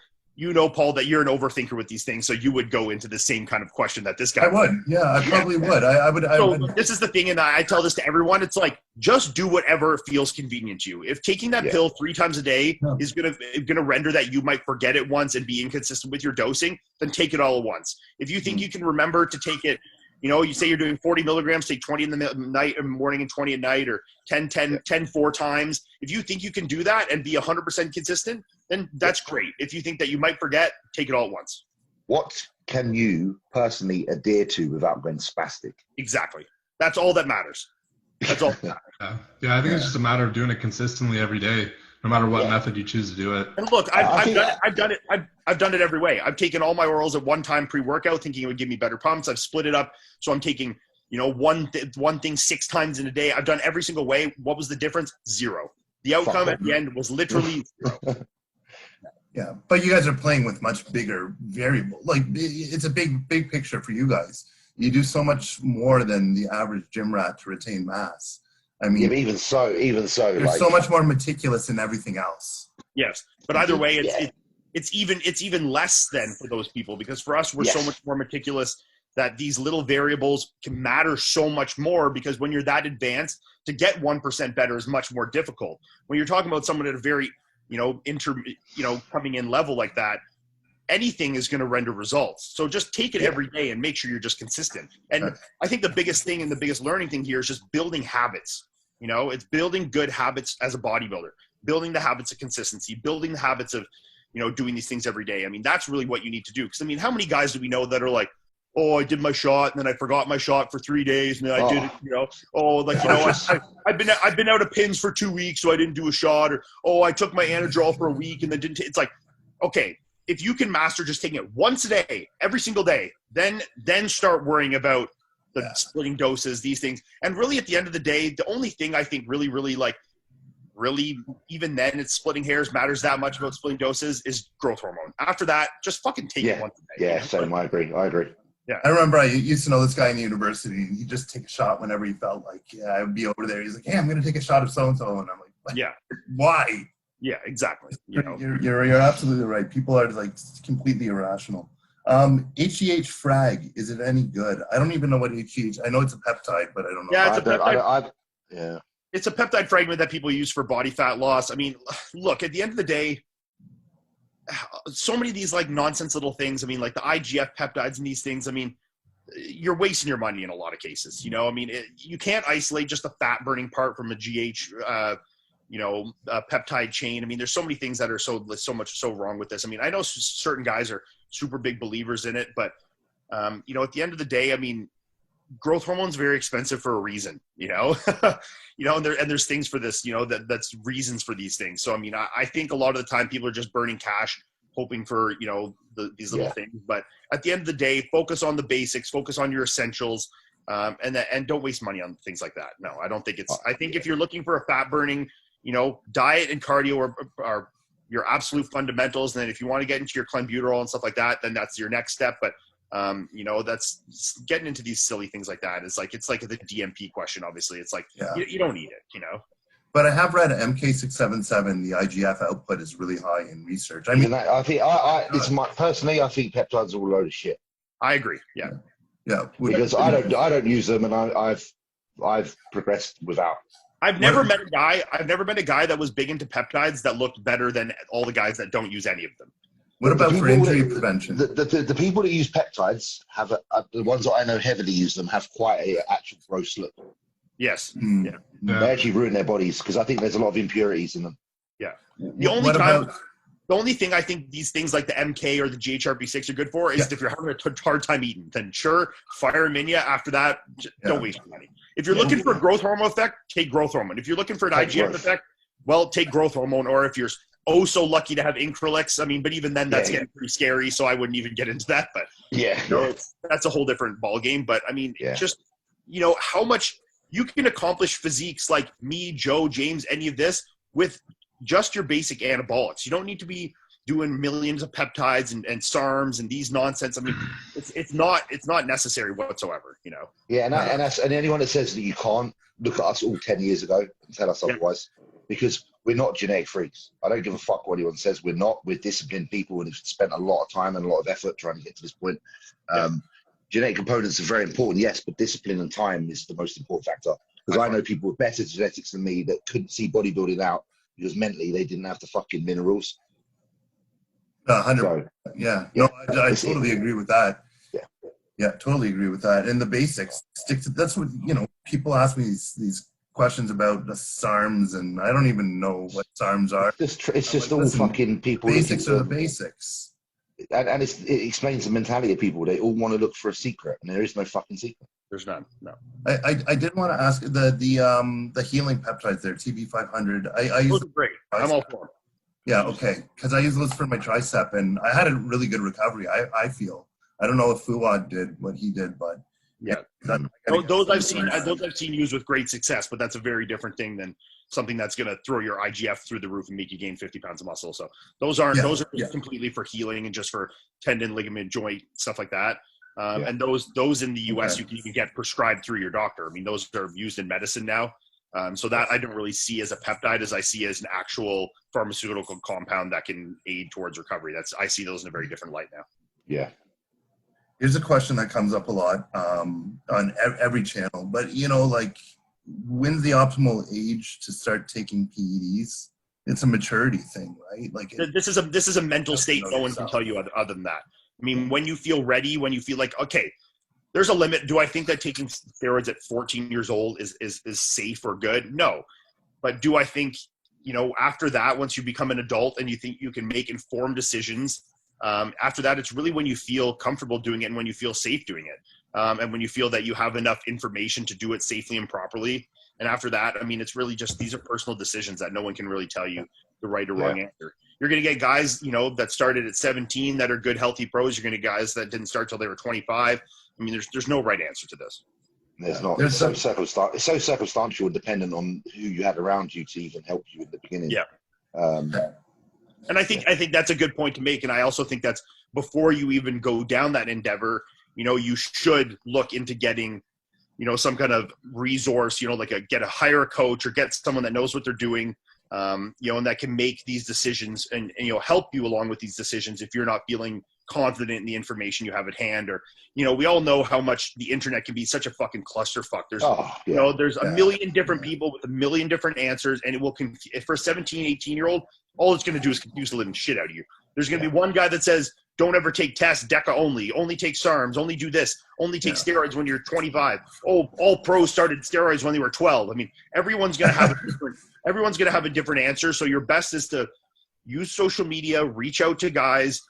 Paul, that you're an overthinker with these things, so you would go into the same kind of question that this guy. I would. Yeah, I probably would. I would. This is the thing, and I tell this to everyone. It's like just do whatever feels convenient to you. If taking that pill 3 times a day is gonna render that you might forget it once and be inconsistent with your dosing, then take it all at once. If you think you can remember to take it. You know, you say you're doing 40 milligrams, take 20 in the night and morning and 20 at night, or 10 4 times. If you think you can do that and be 100% consistent, then that's great. If you think that you might forget, take it all at once. What can you personally adhere to without going spastic? Exactly. That's all that matters. That's all that matters. Yeah, I think it's just a matter of doing it consistently every day, no matter what method you choose to do it. And look, I've done it every way. I've taken all my orals at one time pre-workout, thinking it would give me better pumps. I've split it up, so I'm taking one thing 6 times in a day. I've done every single way. What was the difference? 0. The outcome at the end was literally 0. Yeah, but you guys are playing with much bigger variable. Like it's a big picture for you guys. You do so much more than the average gym rat to retain mass. I mean, even so, you're so much more meticulous in everything else. Yes, but either way, it's even less than for those people, because for us, we're so much more meticulous that these little variables can matter so much more, because when you're that advanced, to get 1% better is much more difficult. When you're talking about someone at a very, coming in level like that, anything is going to render results. So just take it every day and make sure you're just consistent. And I think the biggest thing and the biggest learning thing here is just building habits. It's building good habits as a bodybuilder, building the habits of consistency, building the habits of, doing these things every day. I mean, that's really what you need to do. Because, I mean, how many guys do we know that are like, oh, I did my shot and then I forgot my shot for 3 days and then I did it, I've been out of pins for 2 weeks, so I didn't do a shot, or, oh, I took my Anadrol for a week and then didn't. It's like, okay, if you can master just taking it once a day, every single day, then start worrying about the splitting doses, these things. And really, at the end of the day, the only thing I think really, even then, it's splitting hairs matters that much about splitting doses is growth hormone. After that, just fucking take it once a day. Yeah, same. I agree. Yeah, I remember I used to know this guy in university. He'd just take a shot whenever he felt like, I would be over there. He's like, hey, I'm going to take a shot of so-and-so. And I'm like, why? Yeah, exactly. You're absolutely right. People are like completely irrational. HGH frag, is it any good? I don't even know what HGH. I know it's a peptide, but I don't know. Yeah, it's a peptide. It's a peptide fragment that people use for body fat loss. I mean, look, at the end of the day, so many of these like nonsense little things. I mean, like the IGF peptides and these things. I mean, you're wasting your money in a lot of cases. I mean, you can't isolate just the fat burning part from a GH. Peptide chain. I mean, there's so many things that are so wrong with this. I mean, I know certain guys are super big believers in it, but at the end of the day, I mean, growth hormone's very expensive for a reason, and there's things for this, that's reasons for these things. So, I mean, I think a lot of the time people are just burning cash, hoping for, these little things, but at the end of the day, focus on the basics, focus on your essentials, and don't waste money on things like that. No, I don't think I think if you're looking for a fat burning, diet and cardio are your absolute fundamentals. And then if you want to get into your clenbuterol and stuff like that, then that's your next step. But, that's getting into these silly things like that. It's like the DMP question. Obviously it's like, you don't need it, But I have read MK677, the IGF output is really high in research. I mean, I think personally, I think peptides are a load of shit. I agree. Yeah. Yeah. Because I don't use them, and I've progressed without. I've never met a guy that was big into peptides that looked better than all the guys that don't use any of them. What about for injury prevention? The people that use peptides have the ones that I know heavily use them have quite a actual gross look. Yes. They actually ruin their bodies because I think there's a lot of impurities in them. The only thing I think these things like the MK or the GHRB6 are good for is if you're having a hard time eating, then sure, fire them in you. After that, don't waste your money. If you're looking for a growth hormone effect, take growth hormone. If you're looking for an IGF effect, well, take growth hormone. Or if you're so lucky to have Increlix, I mean, but even then, that's getting pretty scary, so I wouldn't even get into that. But that's a whole different ballgame. But I mean, just, how much you can accomplish physiques like me, Joe, James, any of this with just your basic anabolics. You don't need to be doing millions of peptides and SARMs and these nonsense. I mean, it's not necessary whatsoever, Yeah, and anyone that says that you can't, look at us all 10 years ago and tell us otherwise, because we're not genetic freaks. I don't give a fuck what anyone says. We're not. We're disciplined people and have spent a lot of time and a lot of effort trying to get to this point. Genetic components are very important, yes, but discipline and time is the most important factor. Because I know people with better genetics than me that couldn't see bodybuilding out because mentally they didn't have the fucking minerals. 100%. No, I totally agree with that. Yeah, totally agree with that. And the basics, that's what, people ask me these questions about the SARMs, and I don't even know what SARMs are. It's just all fucking people. Basics are the basics. And it explains the mentality of people. They all want to look for a secret, and there is no fucking secret. There's none. No. I did want to ask the healing peptides there, TB500. I use those are great. I'm all for them. Yeah, okay. Because I use those for my tricep, and I had a really good recovery. I feel. I don't know if Fuad did what he did, but those I've seen used with great success. But that's a very different thing than something that's going to throw your IGF through the roof and make you gain 50 pounds of muscle. So those are completely for healing and just for tendon, ligament, joint, stuff like that. And those in the US, you can even get prescribed through your doctor. I mean, those are used in medicine now. So that I don't really see as a peptide as I see as an actual pharmaceutical compound that can aid towards recovery. I see those in a very different light now. Yeah. Here's a question that comes up a lot on every channel, but when's the optimal age to start taking PEDs? It's a maturity thing, right? Like this is a mental state. No one can tell you other than that. I mean, when you feel ready, when you feel like, okay, there's a limit. Do I think that taking steroids at 14 years old is safe or good? No. But do I think, after that, once you become an adult and you think you can make informed decisions, after that, it's really when you feel comfortable doing it and when you feel safe doing it. And when you feel that you have enough information to do it safely and properly. And after that, I mean, it's really just, these are personal decisions that no one can really tell you the right or wrong answer. You're going to get guys, that started at 17 that are good, healthy pros. You're going to get guys that didn't start till they were 25. I mean, there's no right answer to this. There's not. It's so circumstantial and dependent on who you had around you to even help you in the beginning. Yeah. And I think that's a good point to make. And I also think that's before you even go down that endeavor, you should look into getting, some kind of resource, hire a coach or get someone that knows what they're doing, and that can make these decisions and help you along with these decisions if you're not feeling confident in the information you have at hand. Or, we all know how much the internet can be such a fucking clusterfuck. There's, there's a million different people with a million different answers, and it will for a 17, 18-year-old, all it's going to do is confuse the living shit out of you. There's going to be one guy that says, don't ever take tests, DECA only take SARMs, only do this, only take steroids when you're 25. Oh, all pros started steroids when they were 12. I mean, everyone's going to have a different answer. So your best is to use social media, reach out to guys.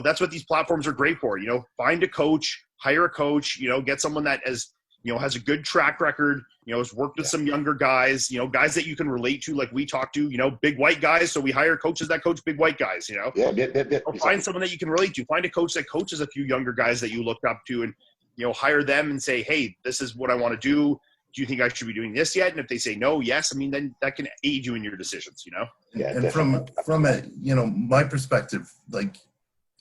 That's what these platforms are great for. Find a coach, hire a coach, get someone that has a good track record, has worked with some younger guys, guys that you can relate to, like we talk to, big white guys. So we hire coaches that coach big white guys, Or find someone that you can relate to. Find a coach that coaches a few younger guys that you look up to and, hire them and say, hey, this is what I want to do. Do you think I should be doing this yet? And if they say no, yes, I mean, then that can aid you in your decisions, Yeah, and from a, my perspective, like,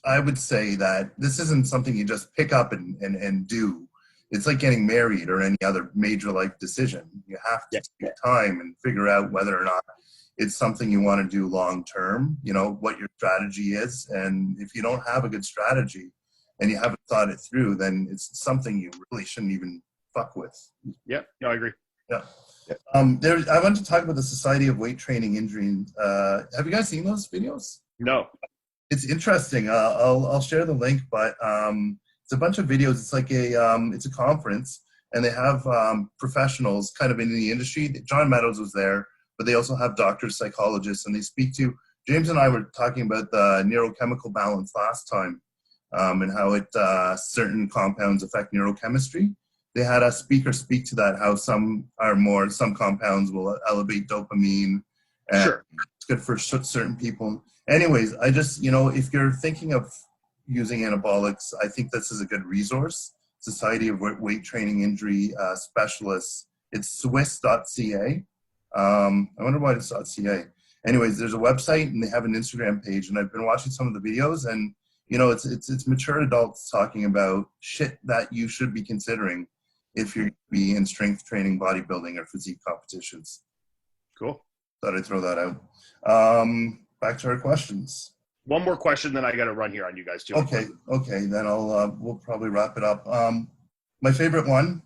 I would say that this isn't something you just pick up and do. It's like getting married or any other major life decision. You have to take time and figure out whether or not it's something you want to do long term, what your strategy is. And if you don't have a good strategy and you haven't thought it through, then it's something you really shouldn't even fuck with. Yeah, no, I agree. Yeah. I want to talk about the Society of Weight Training Injury. Have you guys seen those videos? No. It's interesting. I'll share the link, but it's a bunch of videos. It's like it's a conference, and they have professionals kind of in the industry. John Meadows was there, but they also have doctors, psychologists, and they speak to James and I were talking about the neurochemical balance last time, and how certain compounds affect neurochemistry. They had a speaker speak to that, how some compounds will elevate dopamine, and Sure. it's good for certain people. Anyways, I just, if you're thinking of using anabolics, I think this is a good resource. Society of Weight Training Injury Specialists. It's Swiss.ca. I wonder why it's .ca. Anyways, there's a website and they have an Instagram page, and I've been watching some of the videos, and it's mature adults talking about shit that you should be considering if you're be in strength training, bodybuilding, or physique competitions. Cool. Thought I'd throw that out. Back to our questions. One more question, then I got to run here on you guys too. Okay. Then we'll probably wrap it up. My favorite one,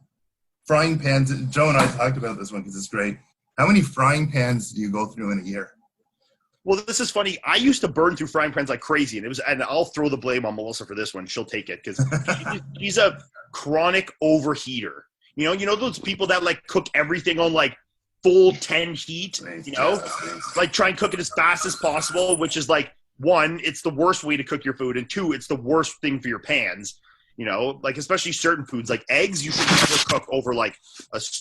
frying pans. Joe and I talked about this one because it's great. How many frying pans do you go through in a year? Well, this is funny. I used to burn through frying pans like crazy, and I'll throw the blame on Melissa for this one. She'll take it because she's a chronic overheater. You know those people that like cook everything on like full 10 heat. Like try and cook it as fast as possible, which is like, one, it's the worst way to cook your food, and two, it's the worst thing for your pans. Like especially certain foods like eggs, you should never cook over like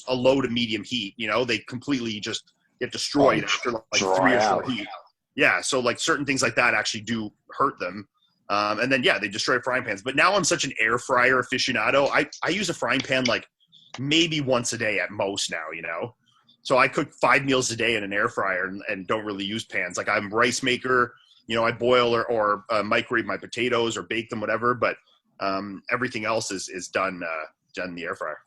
a low to medium heat. They completely just get destroyed after like 3 or 4 heat. Yeah, so like certain things like that actually do hurt them. And then, they destroy frying pans. But now I'm such an air fryer aficionado. I use a frying pan like maybe once a day at most now, So I cook 5 meals a day in an air fryer and don't really use pans. Like I'm a rice maker, I boil or microwave my potatoes or bake them, whatever. But everything else is done in the air fryer.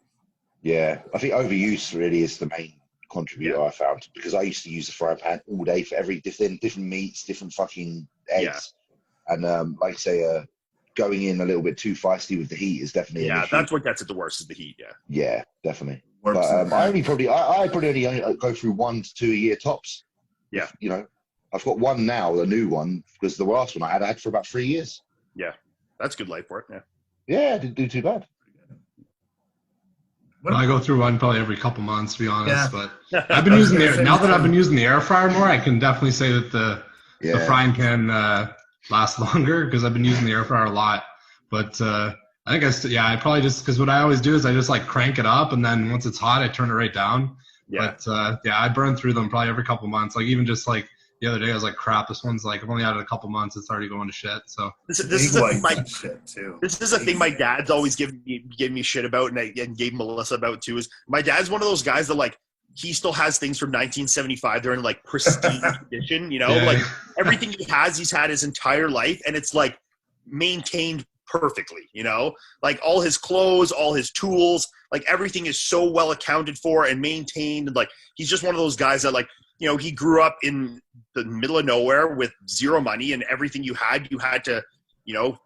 Yeah, I think overuse really is the main contributor I found, because I used to use the frying pan all day for every different meats, different fucking eggs, and like I say, going in a little bit too feisty with the heat is definitely an issue. That's what gets it the worst is the heat. Yeah, definitely. But I probably only go through 1 to 2 a year tops. Yeah, I've got one now, the new one, because the last one I had for about 3 years. Yeah, that's good life work. Yeah, didn't do too bad. I go through one probably every couple months, to be honest. But I've been using now that I've been using the air fryer more, I can definitely say that the frying pan lasts longer because I've been using the air fryer a lot. But I think I probably just, because what I always do is I just like crank it up, and then once it's hot, I turn it right down. Yeah. But I burn through them probably every couple months. Like even just like the other day, I was like, crap, this one's like, I've only had it a couple months. It's already going to shit. So this is a thing my dad's always giving me shit about, and gave Melissa about too. Is my dad's one of those guys that like he still has things from 1975. They're in like pristine condition. Like everything he's had his entire life, and it's like maintained perfectly. Like all his clothes, all his tools, like everything is so well accounted for and maintained. And like he's just one of those guys that like. He grew up in the middle of nowhere with zero money, and everything you had to,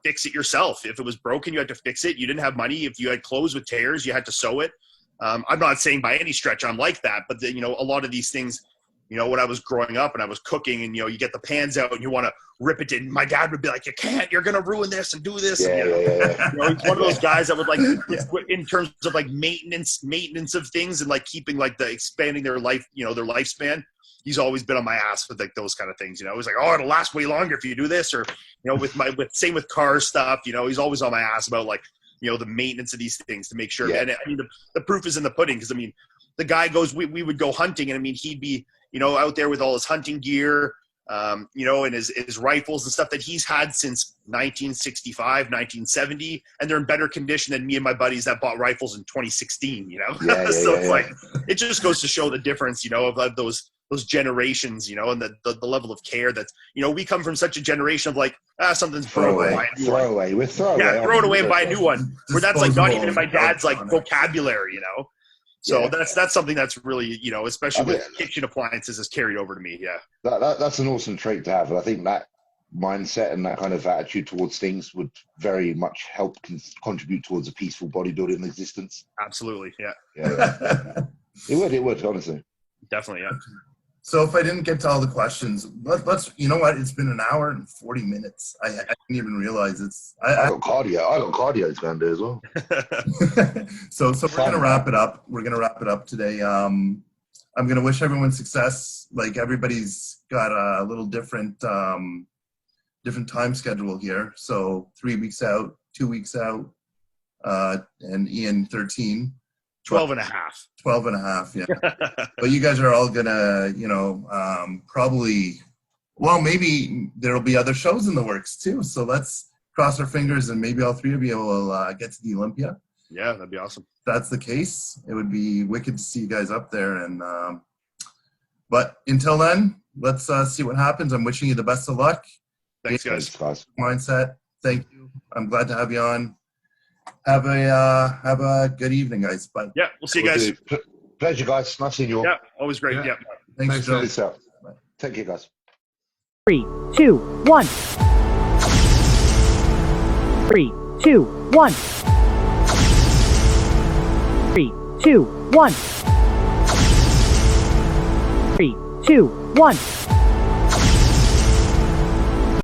fix it yourself. If it was broken, you had to fix it. You didn't have money. If you had clothes with tears, you had to sew it. I'm not saying by any stretch I'm like that, but a lot of these things, when I was growing up and I was cooking and, you get the pans out and you want to rip it in, my dad would be like, you can't, you're going to ruin this and do this. Yeah, he's one of those guys that would like, in terms of like maintenance of things and like keeping like expanding their life, their lifespan. He's always been on my ass with like those kind of things. He's like, oh, it'll last way longer if you do this, or same with car stuff. He's always on my ass about like the maintenance of these things to make sure. Yeah. And I mean, the proof is in the pudding, because I mean, the guy goes, we would go hunting, and I mean, he'd be out there with all his hunting gear, and his rifles and stuff that he's had since 1965, 1970, and they're in better condition than me and my buddies that bought rifles in 2016. So it's like it just goes to show the difference, of those generations, and the level of care that's, we come from such a generation of like, something's broken. Throw it away and buy a new one. Where that's like not even in my dad's like vocabulary, So that's something that's really, especially with kitchen appliances, is carried over to me. Yeah. That's an awesome trait to have. And I think that mindset and that kind of attitude towards things would very much help contribute towards a peaceful bodybuilding existence. Absolutely. Yeah. It would, honestly. Definitely. Yeah. So if I didn't get to all the questions, let's you know what? It's been an hour and 40 minutes. I didn't even realize it's. I got cardio to go and do as well. So we're gonna wrap it up. We're gonna wrap it up today. I'm going to wish everyone success. Like, everybody's got a little different time schedule here. So 3 weeks out, 2 weeks out, and Iain 13. 12 and a half. 12 and a half, yeah. But you guys are all going to, probably, well, maybe there'll be other shows in the works too. So let's cross our fingers and maybe all three of you will get to the Olympia. Yeah, that'd be awesome. If that's the case, it would be wicked to see you guys up there. And but until then, let's see what happens. I'm wishing you the best of luck. Thanks, guys. Mindset. Thank you. I'm glad to have you on. Have a good evening, guys. Bye. Yeah, we'll see you guys. Pleasure, guys. Nice seeing you all. Yeah, always great. Yeah. Thanks, Joe. Take care, guys. 3, 2, 1. 3, 2, 1. 3, 2, 1. 3, 2, 1.